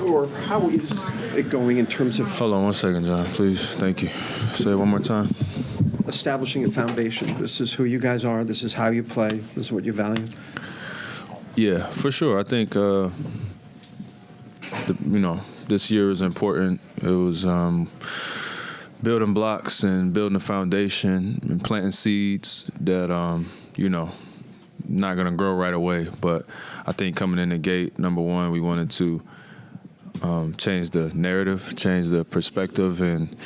Or how is it going in terms of Hold on 1 second, John, please. Thank you. Say it one more time. establishing a foundation? This is who you guys are. This is how you play. This is what you value. Yeah, for sure. I think, this year was important. It was building blocks and building a foundation and planting seeds that, not going to grow right away. But I think coming in the gate, number one, we wanted to change the narrative, change the perspective and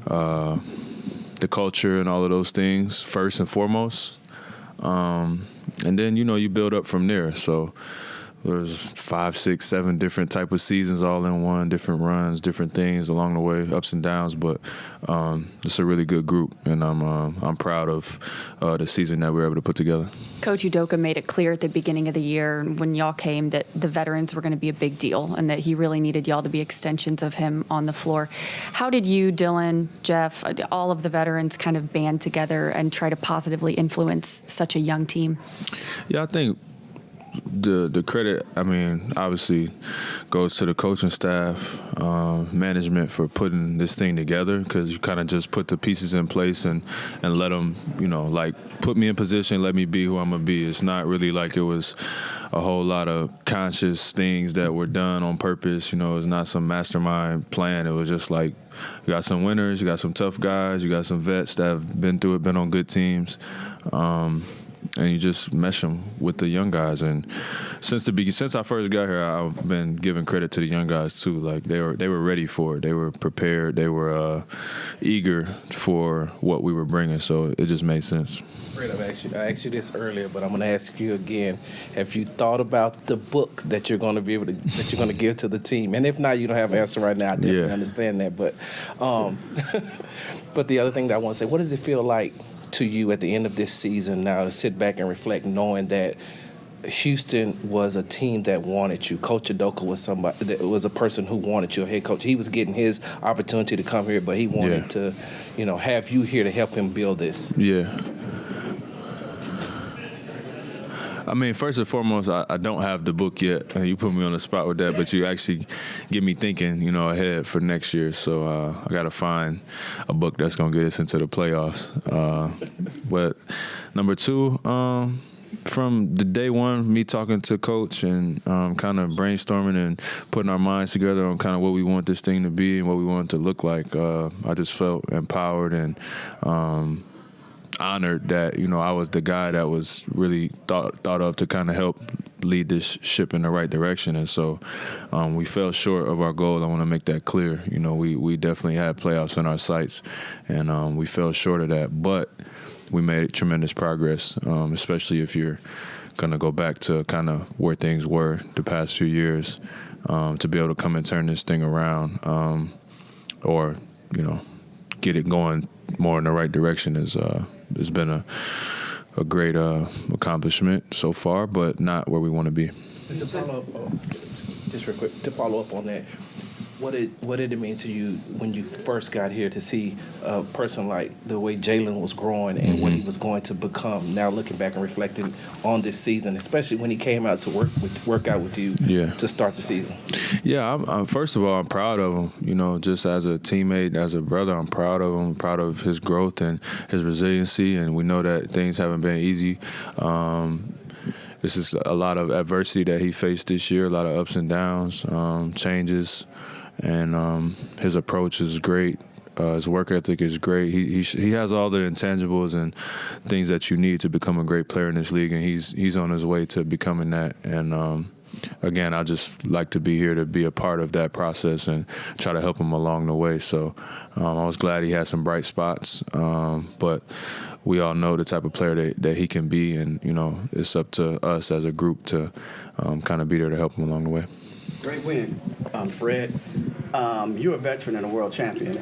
the culture and all of those things first and foremost. And then, you build up from there. So there's 5, 6, 7 different type of seasons all in one, different runs, different things along the way, ups and downs. But it's a really good group, and I'm proud of the season that we were able to put together. Coach Udoka made it clear at the beginning of the year when y'all came that the veterans were going to be a big deal and that he really needed y'all to be extensions of him on the floor. How did you, Dylan, Jeff, all of the veterans kind of band together and try to positively influence such a young team? Yeah, I think the credit, obviously goes to the coaching staff, management for putting this thing together, because you kind of just put the pieces in place and let them, put me in position, let me be who I'm going to be. It's not really like it was a whole lot of conscious things that were done on purpose. It's not some mastermind plan. It was just like, you got some winners, you got some tough guys, you got some vets that have been through it, been on good teams. And you just mesh them with the young guys. And since I first got here, I've been giving credit to the young guys too. Like they were ready for it. They were prepared. They were eager for what we were bringing. So it just made sense. Fred, I asked you this earlier, but I'm going to ask you again. Have you thought about the book that you're going to give to the team? And if not, you don't have an answer right now. I definitely understand that. But, but the other thing that I want to say, what does it feel like to you at the end of this season now to sit back and reflect, knowing that Houston was a team that wanted you? Coach Udoka was somebody that was a person who wanted you, a head coach. He was getting his opportunity to come here, but he wanted to, have you here to help him build this. Yeah. First and foremost, I don't have the book yet. You put me on the spot with that, but you actually get me thinking, ahead for next year. So I got to find a book that's going to get us into the playoffs. But number two, from the day one, me talking to Coach and kind of brainstorming and putting our minds together on kind of what we want this thing to be and what we want it to look like, I just felt empowered and honored that I was the guy that was really thought of to kind of help lead this ship in the right direction. And so we fell short of our goal. I want to make that clear. We definitely had playoffs in our sights, and we fell short of that. But we made tremendous progress, especially if you're going to go back to kind of where things were the past few years, to be able to come and turn this thing around, or get it going more in the right direction has been a great accomplishment so far, but not where we want to be. To follow up, just real quick, to follow up on that, what did it mean to you when you first got here to see a person like the way Jalen was growing and what he was going to become? Now looking back and reflecting on this season, especially when he came out to work out with you to start the season. Yeah, I'm first of all, I'm proud of him. Just as a teammate, as a brother, I'm proud of him. Proud of his growth and his resiliency. And we know that things haven't been easy. This is a lot of adversity that he faced this year, a lot of ups and downs, changes. And his approach is great. His work ethic is great. He has all the intangibles and things that you need to become a great player in this league, and he's on his way to becoming that. And again, I just like to be here to be a part of that process and try to help him along the way. So I was glad he had some bright spots, but we all know the type of player that he can be, and it's up to us as a group to kind of be there to help him along the way. Great win, Fred. You're a veteran and a world champion.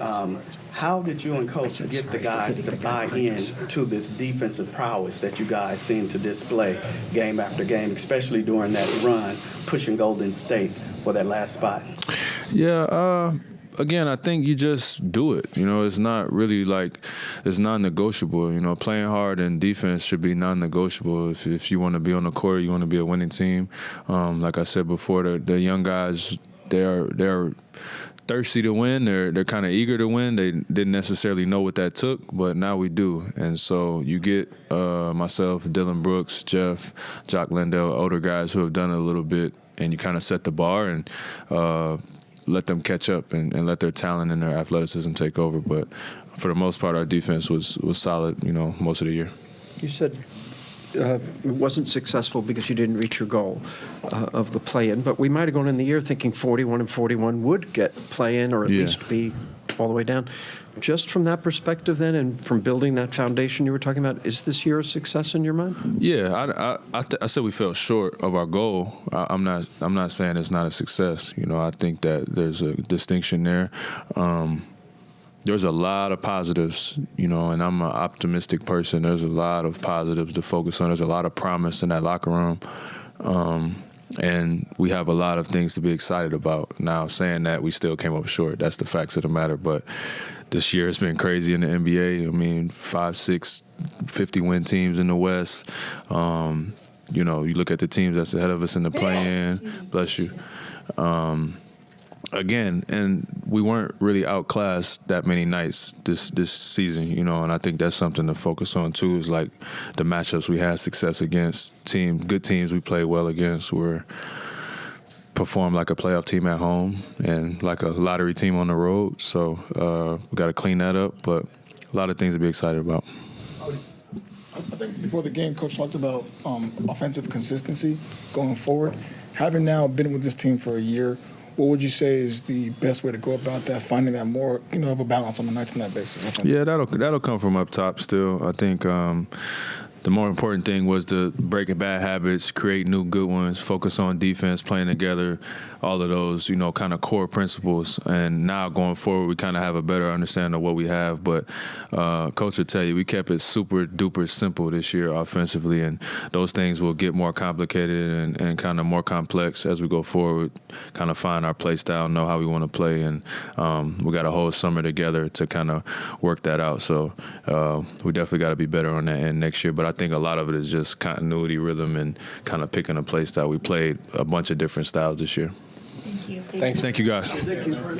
How did you and Coach get the guys to buy in to this defensive prowess that you guys seem to display game after game, especially during that run, pushing Golden State for that last spot? Yeah, again, I think you just do it. It's not really like it's non-negotiable. Playing hard in defense should be non-negotiable. If you want to be on the court, you want to be a winning team. Like I said before, the young guys they're thirsty to win. They're kind of eager to win. They didn't necessarily know what that took, but now we do. And so you get myself, Dylan Brooks, Jeff, Jock Lindell, older guys who have done it a little bit, and you kind of set the bar and let them catch up and let their talent and their athleticism take over. But for the most part, our defense was solid, most of the year. You said it wasn't successful because you didn't reach your goal of the play-in, but we might have gone in the year thinking 41-41 would get play-in or at least be all the way down. Just from that perspective then, and from building that foundation you were talking about, is this year a success in your mind? Yeah, I said we fell short of our goal. I'm not saying it's not a success. I think that there's a distinction there. There's a lot of positives, and I'm an optimistic person. There's a lot of positives to focus on. There's a lot of promise in that locker room. And we have a lot of things to be excited about. Now, saying that, we still came up short. That's the facts of the matter. But this year has been crazy in the NBA. I mean, 5, 6, 50-win teams in the West. You look at the teams that's ahead of us in the play-in. Bless you. Again, and we weren't really outclassed that many nights this season, and I think that's something to focus on too, is like the matchups we had success against, good teams we played well against were performed like a playoff team at home and like a lottery team on the road. So we got to clean that up, but a lot of things to be excited about. I think before the game, Coach talked about offensive consistency going forward. Having now been with this team for a year, what would you say is the best way to go about that, finding that more, of a balance on a night-to-night basis? Yeah, that'll come from up top still. I think the more important thing was to break bad habits, create new good ones, focus on defense, playing together, all of those, kind of core principles. And now going forward, we kind of have a better understanding of what we have. But Coach will tell you, we kept it super duper simple this year offensively, and those things will get more complicated and kind of more complex as we go forward, kind of find our play style, know how we want to play. And we got a whole summer together to kind of work that out. So we definitely got to be better on that end next year. But I think a lot of it is just continuity, rhythm, and kind of picking a play style. We played a bunch of different styles this year. Thank you. Thank you, guys.